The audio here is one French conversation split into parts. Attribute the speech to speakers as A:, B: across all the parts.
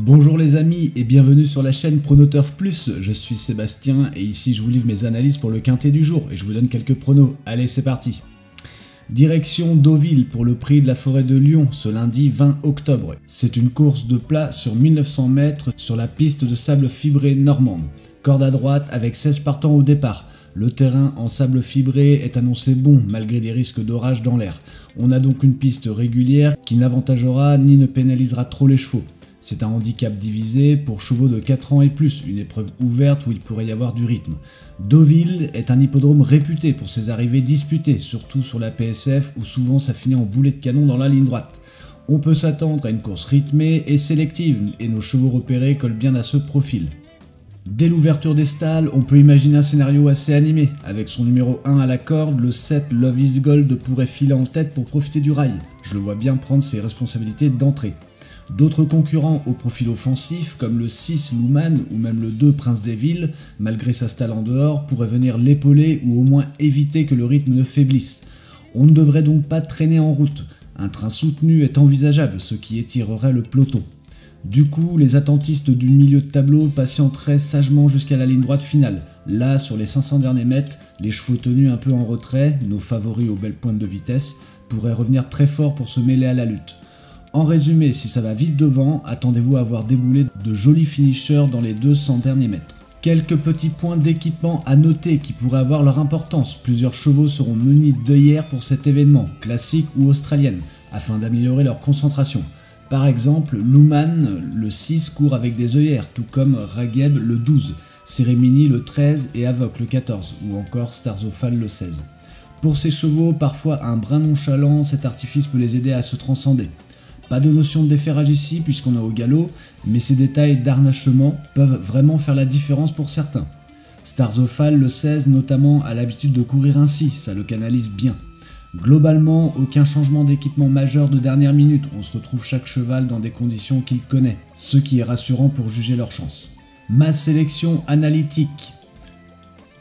A: Bonjour les amis et bienvenue sur la chaîne Pronoturf Plus, je suis Sébastien et ici je vous livre mes analyses pour le quintet du jour et je vous donne quelques pronos. Allez c'est parti. Direction Deauville pour le prix de la forêt de Lyon ce lundi 20 octobre. C'est une course de plat sur 1900 mètres sur la piste de sable fibré normande. Corde à droite avec 16 partants au départ. Le terrain en sable fibré est annoncé bon malgré des risques d'orage dans l'air. On a donc une piste régulière qui n'avantagera ni ne pénalisera trop les chevaux. C'est un handicap divisé pour chevaux de 4 ans et plus, une épreuve ouverte où il pourrait y avoir du rythme. Deauville est un hippodrome réputé pour ses arrivées disputées, surtout sur la PSF où souvent ça finit en boulet de canon dans la ligne droite. On peut s'attendre à une course rythmée et sélective et nos chevaux repérés collent bien à ce profil. Dès l'ouverture des stalles, on peut imaginer un scénario assez animé. Avec son numéro 1 à la corde, le 7 Love is Gold pourrait filer en tête pour profiter du rail. Je le vois bien prendre ses responsabilités d'entrée. D'autres concurrents au profil offensif, comme le 6 Luman ou même le 2 Prince des Villes, malgré sa stalle en dehors, pourraient venir l'épauler ou au moins éviter que le rythme ne faiblisse. On ne devrait donc pas traîner en route. Un train soutenu est envisageable, ce qui étirerait le peloton. Du coup, les attentistes du milieu de tableau patienteraient sagement jusqu'à la ligne droite finale. Là, sur les 500 derniers mètres, les chevaux tenus un peu en retrait, nos favoris aux belles pointes de vitesse, pourraient revenir très fort pour se mêler à la lutte. En résumé, si ça va vite devant, attendez-vous à avoir déboulé de jolis finishers dans les 200 derniers mètres. Quelques petits points d'équipement à noter qui pourraient avoir leur importance. Plusieurs chevaux seront munis d'œillères pour cet événement, classique ou australienne, afin d'améliorer leur concentration. Par exemple, Luman, le 6, court avec des œillères, tout comme Rageb, le 12, Cérémini, le 13 et Avoc, le 14, ou encore Starzofal, le 16. Pour ces chevaux, parfois un brin nonchalant, cet artifice peut les aider à se transcender. Pas de notion de déferrage ici puisqu'on est au galop, mais ces détails d'harnachement peuvent vraiment faire la différence pour certains. Starzofal, le 16 notamment, a l'habitude de courir ainsi, ça le canalise bien. Globalement, aucun changement d'équipement majeur de dernière minute, on se retrouve chaque cheval dans des conditions qu'il connaît, ce qui est rassurant pour juger leur chance. Ma sélection analytique.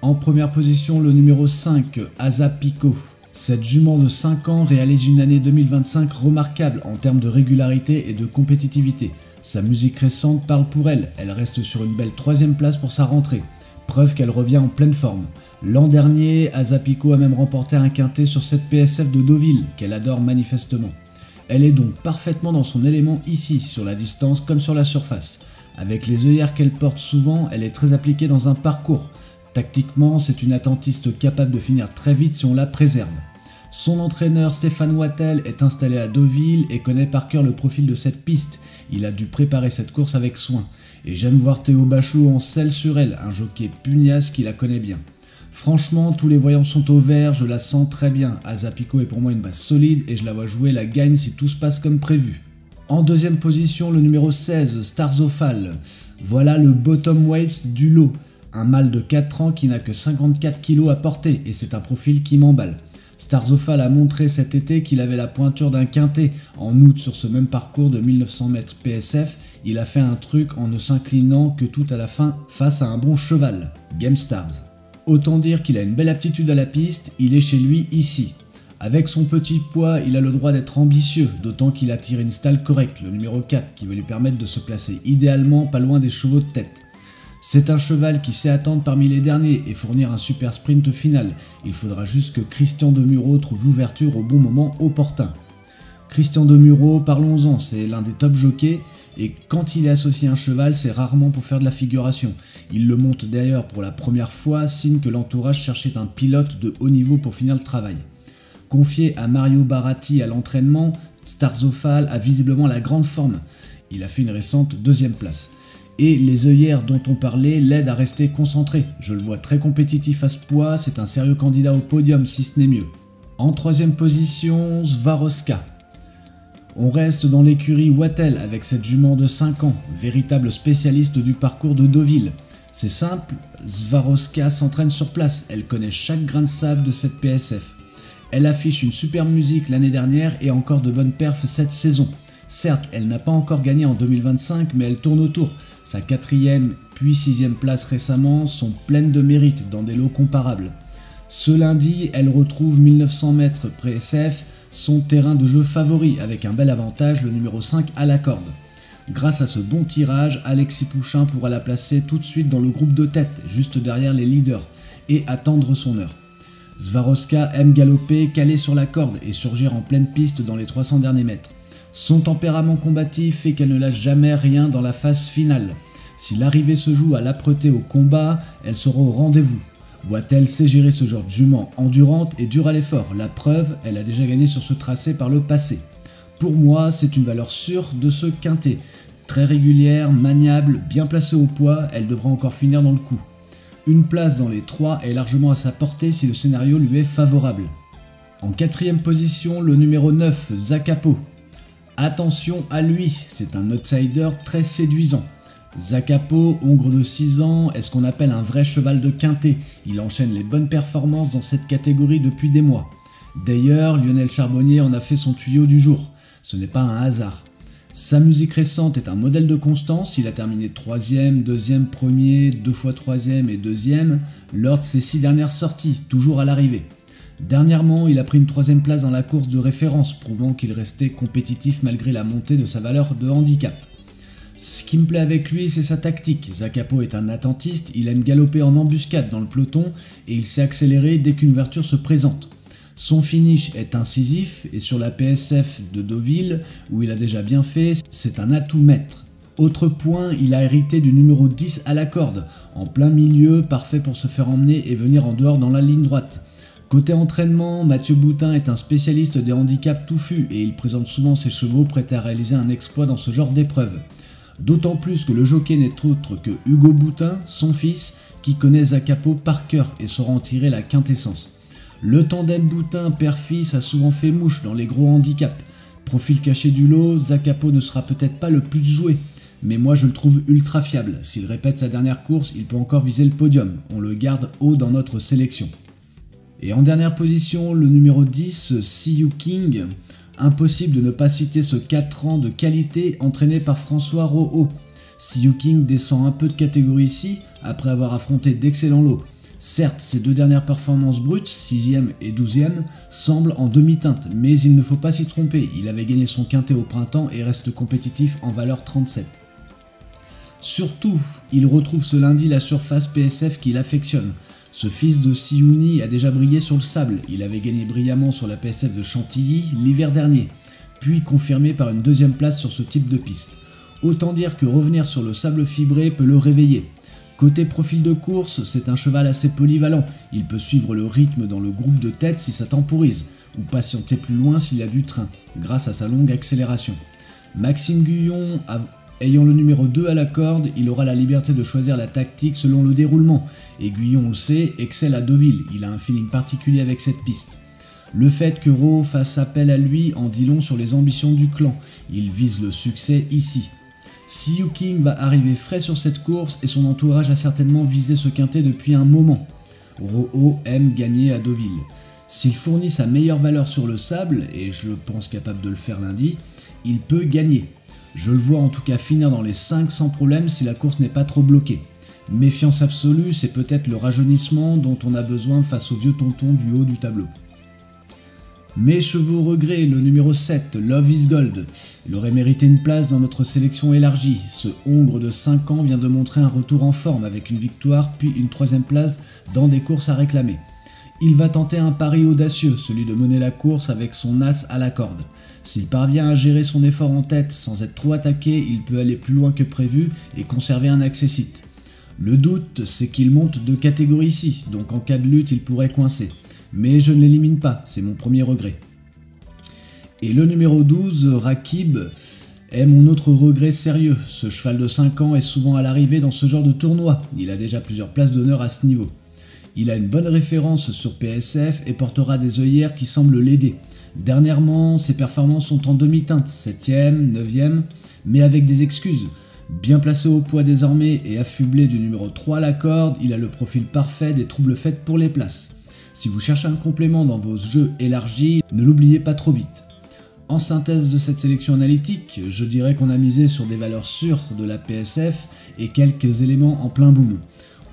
A: En première position, le numéro 5, Azapico. Cette jument de 5 ans réalise une année 2025 remarquable en termes de régularité et de compétitivité. Sa musique récente parle pour elle, elle reste sur une belle 3ème place pour sa rentrée, preuve qu'elle revient en pleine forme. L'an dernier, Azapico a même remporté un quintet sur cette PSF de Deauville, qu'elle adore manifestement. Elle est donc parfaitement dans son élément ici, sur la distance comme sur la surface. Avec les œillères qu'elle porte souvent, elle est très appliquée dans un parcours. Tactiquement, c'est une attentiste capable de finir très vite si on la préserve. Son entraîneur Stéphane Wattel est installé à Deauville et connaît par cœur le profil de cette piste. Il a dû préparer cette course avec soin. Et j'aime voir Théo Bachot en selle sur elle, un jockey pugnace qui la connaît bien. Franchement, tous les voyants sont au vert, je la sens très bien. Azapico est pour moi une base solide et je la vois jouer la gagne si tout se passe comme prévu. En deuxième position, le numéro 16, Starzofal. Voilà le bottom waves du lot. Un mâle de 4 ans qui n'a que 54 kg à porter et c'est un profil qui m'emballe. Starzofal a montré cet été qu'il avait la pointure d'un quintet. En août, sur ce même parcours de 1900 mètres PSF, il a fait un truc en ne s'inclinant que tout à la fin face à un bon cheval, Game Stars. Autant dire qu'il a une belle aptitude à la piste, il est chez lui ici. Avec son petit poids, il a le droit d'être ambitieux, d'autant qu'il a tiré une stalle correcte, le numéro 4, qui va lui permettre de se placer idéalement pas loin des chevaux de tête. C'est un cheval qui sait attendre parmi les derniers et fournir un super sprint final. Il faudra juste que Christian Demuro trouve l'ouverture au bon moment opportun. Christian Demuro, parlons-en, c'est l'un des top jockeys et quand il est associé à un cheval, c'est rarement pour faire de la figuration. Il le monte d'ailleurs pour la première fois, signe que l'entourage cherchait un pilote de haut niveau pour finir le travail. Confié à Mario Baratti à l'entraînement, Starzofal a visiblement la grande forme. Il a fait une récente 2ème place. Et les œillères dont on parlait l'aident à rester concentré. Je le vois très compétitif à ce poids, c'est un sérieux candidat au podium si ce n'est mieux. En 3ème position, Swarovska. On reste dans l'écurie Wattel avec cette jument de 5 ans, véritable spécialiste du parcours de Deauville. C'est simple, Swarovska s'entraîne sur place, elle connaît chaque grain de sable de cette PSF. Elle affiche une superbe musique l'année dernière et encore de bonnes perfs cette saison. Certes, elle n'a pas encore gagné en 2025, mais elle tourne autour. Sa 4ème puis 6ème place récemment sont pleines de mérite dans des lots comparables. Ce lundi, elle retrouve 1900 mètres PSF, son terrain de jeu favori avec un bel avantage, le numéro 5 à la corde. Grâce à ce bon tirage, Alexis Pouchin pourra la placer tout de suite dans le groupe de tête, juste derrière les leaders, et attendre son heure. Swarovska aime galoper, caler sur la corde et surgir en pleine piste dans les 300 derniers mètres. Son tempérament combatif fait qu'elle ne lâche jamais rien dans la phase finale. Si l'arrivée se joue à l'âpreté au combat, elle sera au rendez-vous. Wattel sait gérer ce genre de jument endurante et dure à l'effort. La preuve, elle a déjà gagné sur ce tracé par le passé. Pour moi, c'est une valeur sûre de ce quintet. Très régulière, maniable, bien placée au poids, elle devra encore finir dans le coup. Une place dans les 3 est largement à sa portée si le scénario lui est favorable. En 4ème position, le numéro 9, Zakapo. Attention à lui, c'est un outsider très séduisant. Zakapo, hongre de 6 ans, est ce qu'on appelle un vrai cheval de quintet. Il enchaîne les bonnes performances dans cette catégorie depuis des mois. D'ailleurs, Lionel Charbonnier en a fait son tuyau du jour. Ce n'est pas un hasard. Sa musique récente est un modèle de constance, il a terminé 3ème, 2ème, 1er, 2 fois 3ème et 2ème lors de ses 6 dernières sorties, toujours à l'arrivée. Dernièrement, il a pris une 3ème place dans la course de référence, prouvant qu'il restait compétitif malgré la montée de sa valeur de handicap. Ce qui me plaît avec lui, c'est sa tactique. Zakapo est un attentiste, il aime galoper en embuscade dans le peloton et il sait accélérer dès qu'une ouverture se présente. Son finish est incisif et sur la PSF de Deauville, où il a déjà bien fait, c'est un atout maître. Autre point, il a hérité du numéro 10 à la corde, en plein milieu, parfait pour se faire emmener et venir en dehors dans la ligne droite. Côté entraînement, Mathieu Boutin est un spécialiste des handicaps touffus et il présente souvent ses chevaux prêts à réaliser un exploit dans ce genre d'épreuve. D'autant plus que le jockey n'est autre que Hugo Boutin, son fils, qui connaît Zakapo par cœur et saura en tirer la quintessence. Le tandem Boutin-père-fils a souvent fait mouche dans les gros handicaps. Profil caché du lot, Zakapo ne sera peut-être pas le plus joué, mais moi je le trouve ultra fiable. S'il répète sa dernière course, il peut encore viser le podium. On le garde haut dans notre sélection. Et en dernière position, le numéro 10, See You King. Impossible de ne pas citer ce 4 ans de qualité entraîné par François Rohaut. See You King descend un peu de catégorie ici, après avoir affronté d'excellents lots. Certes, ses 2 dernières performances brutes, 6ème et 12ème, semblent en demi-teinte, mais il ne faut pas s'y tromper, il avait gagné son quintet au printemps et reste compétitif en valeur 37. Surtout, il retrouve ce lundi la surface PSF qu'il affectionne. Ce fils de Siouni a déjà brillé sur le sable, il avait gagné brillamment sur la PSF de Chantilly l'hiver dernier, puis confirmé par une 2ème place sur ce type de piste. Autant dire que revenir sur le sable fibré peut le réveiller. Côté profil de course, c'est un cheval assez polyvalent, il peut suivre le rythme dans le groupe de tête si ça temporise, ou patienter plus loin s'il a du train, grâce à sa longue accélération. Maxime Guyon, ayant le numéro 2 à la corde, il aura la liberté de choisir la tactique selon le déroulement, et Guyon, on le sait, excelle à Deauville, il a un feeling particulier avec cette piste. Le fait que Rohaut fasse appel à lui en dit long sur les ambitions du clan, il vise le succès ici. See You King va arriver frais sur cette course et son entourage a certainement visé ce quintet depuis un moment. Rohaut aime gagner à Deauville. S'il fournit sa meilleure valeur sur le sable, et je le pense capable de le faire lundi, il peut gagner. Je le vois en tout cas finir dans les 5 sans problème si la course n'est pas trop bloquée. Méfiance absolue, c'est peut-être le rajeunissement dont on a besoin face au vieux tonton du haut du tableau. Mes chevaux regrets, le numéro 7, Love is Gold. Il aurait mérité une place dans notre sélection élargie. Ce hongre de 5 ans vient de montrer un retour en forme avec une victoire puis une 3ème place dans des courses à réclamer. Il va tenter un pari audacieux, celui de mener la course avec son as à la corde. S'il parvient à gérer son effort en tête sans être trop attaqué, il peut aller plus loin que prévu et conserver un accessite. Le doute, c'est qu'il monte de catégorie ici, donc en cas de lutte, il pourrait coincer. Mais je ne l'élimine pas, c'est mon premier regret. Et le numéro 12, Rakib, est mon autre regret sérieux. Ce cheval de 5 ans est souvent à l'arrivée dans ce genre de tournoi, il a déjà plusieurs places d'honneur à ce niveau. Il a une bonne référence sur PSF et portera des œillères qui semblent l'aider. Dernièrement, ses performances sont en demi-teinte, 7ème, 9ème, mais avec des excuses. Bien placé au poids désormais et affublé du numéro 3 à la corde, il a le profil parfait des troubles faits pour les places. Si vous cherchez un complément dans vos jeux élargis, ne l'oubliez pas trop vite. En synthèse de cette sélection analytique, je dirais qu'on a misé sur des valeurs sûres de la PSF et quelques éléments en plein boom.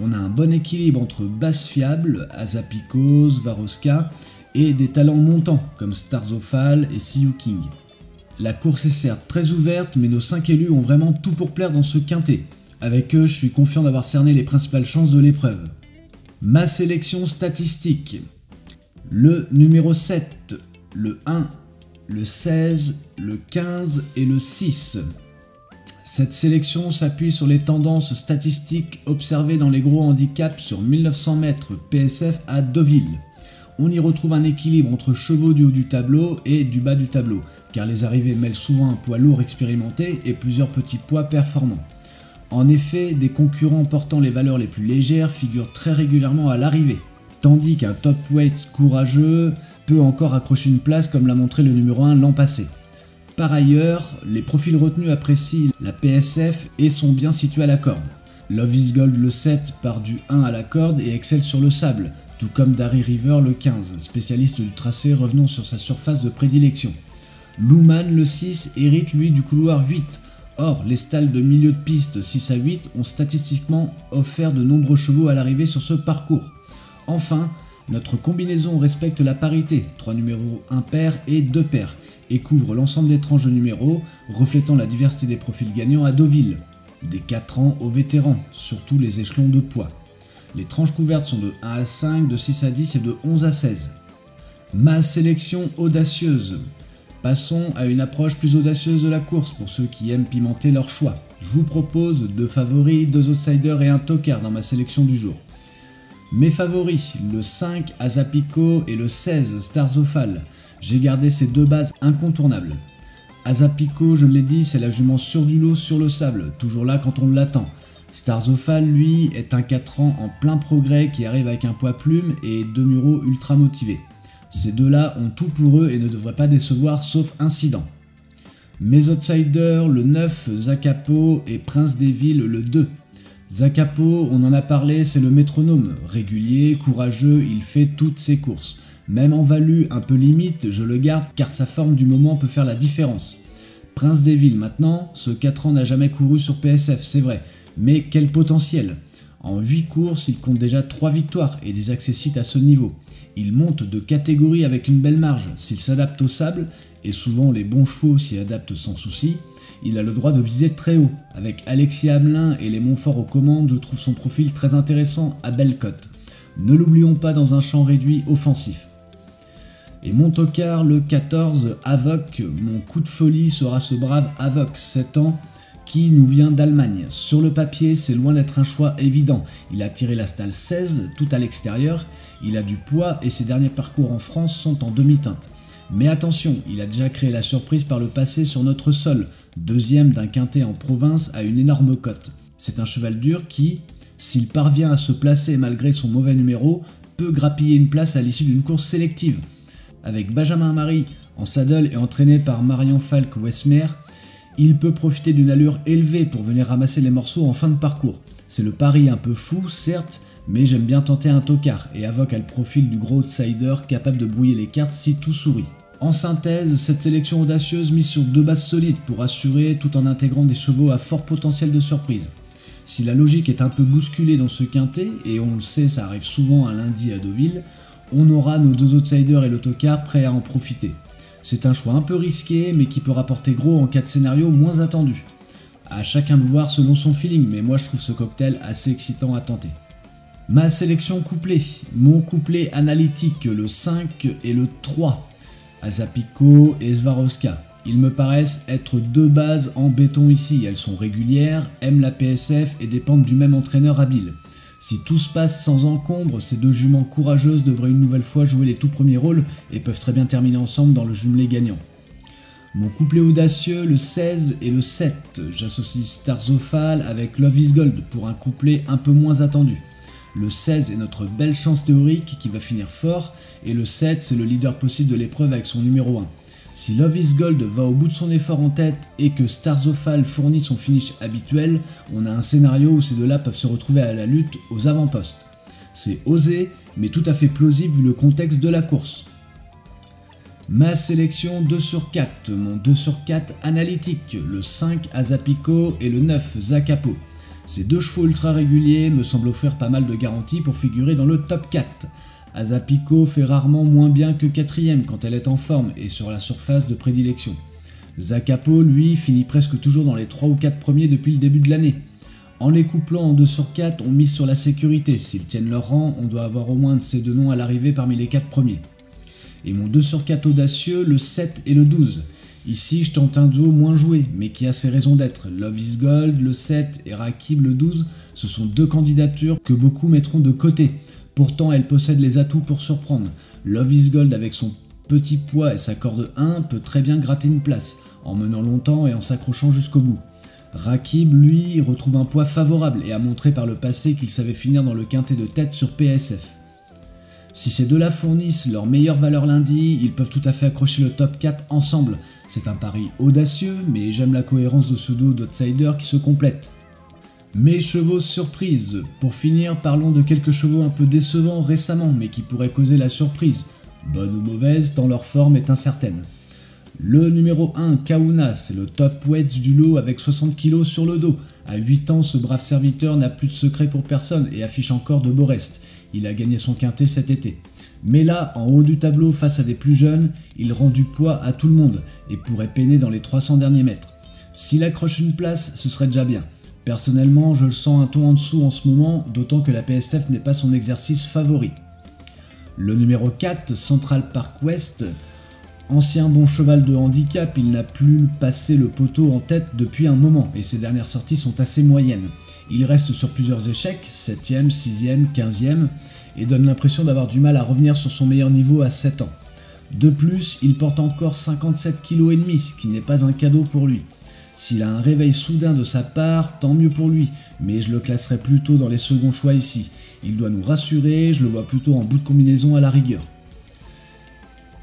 A: On a un bon équilibre entre bases fiables, Azapico, Swarovska, et des talents montants comme Starzofal et See You King. La course est certes très ouverte, mais nos 5 élus ont vraiment tout pour plaire dans ce quintet. Avec eux, je suis confiant d'avoir cerné les principales chances de l'épreuve. Ma sélection statistique. Le numéro 7, le 1, le 16, le 15 et le 6. Cette sélection s'appuie sur les tendances statistiques observées dans les gros handicaps sur 1900 mètres PSF à Deauville. On y retrouve un équilibre entre chevaux du haut du tableau et du bas du tableau, car les arrivées mêlent souvent un poids lourd expérimenté et plusieurs petits poids performants. En effet, des concurrents portant les valeurs les plus légères figurent très régulièrement à l'arrivée, tandis qu'un top weight courageux peut encore accrocher une place comme l'a montré le numéro 1 l'an passé. Par ailleurs, les profils retenus apprécient la PSF et sont bien situés à la corde. Love is Gold le 7 part du 1 à la corde et excelle sur le sable, tout comme Darry River le 15, spécialiste du tracé revenant sur sa surface de prédilection. Luman le 6 hérite lui du couloir 8. Or, les stalles de milieu de piste 6 à 8 ont statistiquement offert de nombreux chevaux à l'arrivée sur ce parcours. Enfin, notre combinaison respecte la parité, 3 numéros impairs et 2 pairs, et couvre l'ensemble des tranches de numéros, reflétant la diversité des profils gagnants à Deauville, des 4 ans aux vétérans, surtout les échelons de poids. Les tranches couvertes sont de 1 à 5, de 6 à 10 et de 11 à 16. Ma sélection audacieuse. Passons à une approche plus audacieuse de la course pour ceux qui aiment pimenter leur choix. Je vous propose 2 favoris, 2 outsiders et un tocard dans ma sélection du jour. Mes favoris, le 5 Azapico et le 16 Starzofal. J'ai gardé ces 2 bases incontournables. Azapico, je l'ai dit, c'est la jument sûre du lot sur le sable, toujours là quand on l'attend. Starzofal, lui, est un 4 ans en plein progrès qui arrive avec un poids plume et 2 mureaux ultra motivés. Ces deux-là ont tout pour eux et ne devraient pas décevoir sauf incident. Mes outsiders, le 9 Zacapo et Prince des Villes, le 2. Zacapo, on en a parlé, c'est le métronome. Régulier, courageux, il fait toutes ses courses. Même en value un peu limite, je le garde car sa forme du moment peut faire la différence. Prince des Villes maintenant, ce 4 ans n'a jamais couru sur PSF, c'est vrai, mais quel potentiel! En 8 courses, il compte déjà 3 victoires et des accessites à ce niveau. Il monte de catégorie avec une belle marge, s'il s'adapte au sable, et souvent les bons chevaux s'y adaptent sans souci, il a le droit de viser très haut. Avec Alexis Hamelin et les Montfort aux commandes, je trouve son profil très intéressant à belle cote. Ne l'oublions pas dans un champ réduit offensif. Et mon tocard, le 14, Avoc, mon coup de folie sera ce brave Avoc, 7 ans, qui nous vient d'Allemagne. Sur le papier, c'est loin d'être un choix évident. Il a tiré la stalle 16, tout à l'extérieur, il a du poids et ses derniers parcours en France sont en demi-teinte. Mais attention, il a déjà créé la surprise par le passé sur notre sol, 2e d'un quintet en province à une énorme cote. C'est un cheval dur qui, s'il parvient à se placer malgré son mauvais numéro, peut grappiller une place à l'issue d'une course sélective. Avec Benjamin Marie en saddle et entraîné par Marian Falk-Wesmer, il peut profiter d'une allure élevée pour venir ramasser les morceaux en fin de parcours. C'est le pari un peu fou, certes, mais j'aime bien tenter un tocard et Avoc a le profil du gros outsider capable de brouiller les cartes si tout sourit. En synthèse, cette sélection audacieuse mise sur 2 bases solides pour assurer tout en intégrant des chevaux à fort potentiel de surprise. Si la logique est un peu bousculée dans ce quintet, et on le sait, ça arrive souvent un lundi à Deauville, on aura nos 2 outsiders et le tocard prêts à en profiter. C'est un choix un peu risqué, mais qui peut rapporter gros en cas de scénario moins attendu. À chacun de voir selon son feeling, mais moi je trouve ce cocktail assez excitant à tenter. Ma sélection couplée, mon couplet analytique, le 5 et le 3, Azapico et Swarovska. Ils me paraissent être 2 bases en béton ici, elles sont régulières, aiment la PSF et dépendent du même entraîneur habile. Si tout se passe sans encombre, ces 2 juments courageuses devraient une nouvelle fois jouer les tout premiers rôles et peuvent très bien terminer ensemble dans le jumelé gagnant. Mon couplet audacieux, le 16 et le 7, j'associe Starzofal avec Love is Gold pour un couplet un peu moins attendu. Le 16 est notre belle chance théorique qui va finir fort, et le 7 c'est le leader possible de l'épreuve avec son numéro 1. Si Love is Gold va au bout de son effort en tête et que Starzofal fournit son finish habituel, on a un scénario où ces 2-là peuvent se retrouver à la lutte aux avant-postes. C'est osé, mais tout à fait plausible vu le contexte de la course. Ma sélection 2 sur 4, mon 2 sur 4 analytique, le 5 Azapico et le 9 Zacapo. Ces 2 chevaux ultra réguliers me semblent offrir pas mal de garanties pour figurer dans le top 4. Azapico fait rarement moins bien que 4ème quand elle est en forme et sur la surface de prédilection. Zakapo, lui, finit presque toujours dans les 3 ou 4 premiers depuis le début de l'année. En les couplant en 2 sur 4, on mise sur la sécurité. S'ils tiennent leur rang, on doit avoir au moins un de ces deux noms à l'arrivée parmi les 4 premiers. Et mon 2 sur 4 audacieux, le 7 et le 12. Ici, je tente un duo moins joué, mais qui a ses raisons d'être. Love is Gold, le 7 et Rakib, le 12, ce sont 2 candidatures que beaucoup mettront de côté. Pourtant, elles possèdent les atouts pour surprendre. Love is Gold, avec son petit poids et sa corde 1, peut très bien gratter une place, en menant longtemps et en s'accrochant jusqu'au bout. Rakib, lui, retrouve un poids favorable et a montré par le passé qu'il savait finir dans le quintet de tête sur PSF. Si ces deux-là fournissent leur meilleure valeur lundi, ils peuvent tout à fait accrocher le top 4 ensemble. C'est un pari audacieux, mais j'aime la cohérence de ce duo d'outsiders qui se complètent. Mes chevaux surprise. Pour finir, parlons de quelques chevaux un peu décevants récemment, mais qui pourraient causer la surprise. Bonne ou mauvaise, tant leur forme est incertaine. Le numéro 1, Kauna, c'est le top weight du lot avec 60 kg sur le dos. À 8 ans, ce brave serviteur n'a plus de secret pour personne et affiche encore de beaux restes. Il a gagné son quintet cet été. Mais là, en haut du tableau, face à des plus jeunes, il rend du poids à tout le monde et pourrait peiner dans les 300 derniers mètres. S'il accroche une place, ce serait déjà bien. Personnellement, je le sens un ton en dessous en ce moment, d'autant que la PSF n'est pas son exercice favori. Le numéro 4, Central Park West. Ancien bon cheval de handicap, il n'a plus passé le poteau en tête depuis un moment et ses dernières sorties sont assez moyennes. Il reste sur plusieurs échecs, 7ème, 6ème, 15ème, et donne l'impression d'avoir du mal à revenir sur son meilleur niveau à 7 ans. De plus, il porte encore 57,5 kg, ce qui n'est pas un cadeau pour lui. S'il a un réveil soudain de sa part, tant mieux pour lui, mais je le classerai plutôt dans les seconds choix ici. Il doit nous rassurer, je le vois plutôt en bout de combinaison à la rigueur.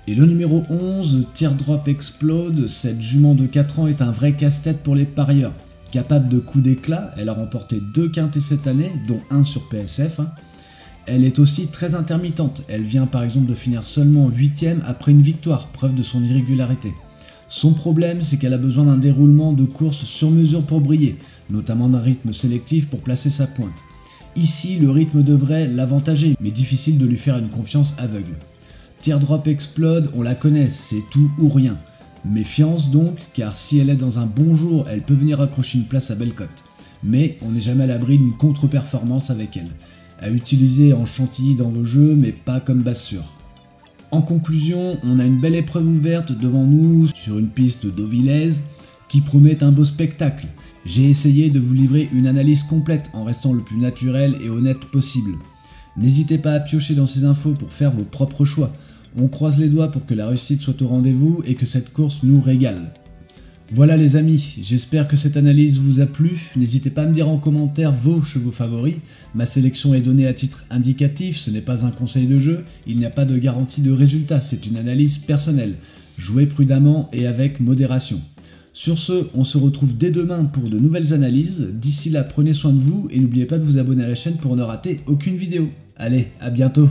A: Et le numéro 11, Teardrop Explode, cette jument de 4 ans est un vrai casse-tête pour les parieurs. Capable de coups d'éclat, elle a remporté 2 quintets cette année, dont un sur PSF. Elle est aussi très intermittente, elle vient par exemple de finir seulement 8ème après une victoire, preuve de son irrégularité. Son problème, c'est qu'elle a besoin d'un déroulement de course sur mesure pour briller, notamment d'un rythme sélectif pour placer sa pointe. Ici, le rythme devrait l'avantager, mais difficile de lui faire une confiance aveugle. Teardrop Explode, on la connaît, c'est tout ou rien. Méfiance donc, car si elle est dans un bon jour, elle peut venir accrocher une place à belle cote. Mais on n'est jamais à l'abri d'une contre-performance avec elle. À utiliser en chantilly dans vos jeux, mais pas comme base sûre. En conclusion, on a une belle épreuve ouverte devant nous sur une piste deauvillaise qui promet un beau spectacle. J'ai essayé de vous livrer une analyse complète en restant le plus naturel et honnête possible. N'hésitez pas à piocher dans ces infos pour faire vos propres choix. On croise les doigts pour que la réussite soit au rendez-vous et que cette course nous régale. Voilà les amis, j'espère que cette analyse vous a plu. N'hésitez pas à me dire en commentaire vos chevaux favoris. Ma sélection est donnée à titre indicatif, ce n'est pas un conseil de jeu, il n'y a pas de garantie de résultat, c'est une analyse personnelle. Jouez prudemment et avec modération. Sur ce, on se retrouve dès demain pour de nouvelles analyses. D'ici là, prenez soin de vous et n'oubliez pas de vous abonner à la chaîne pour ne rater aucune vidéo. Allez, à bientôt!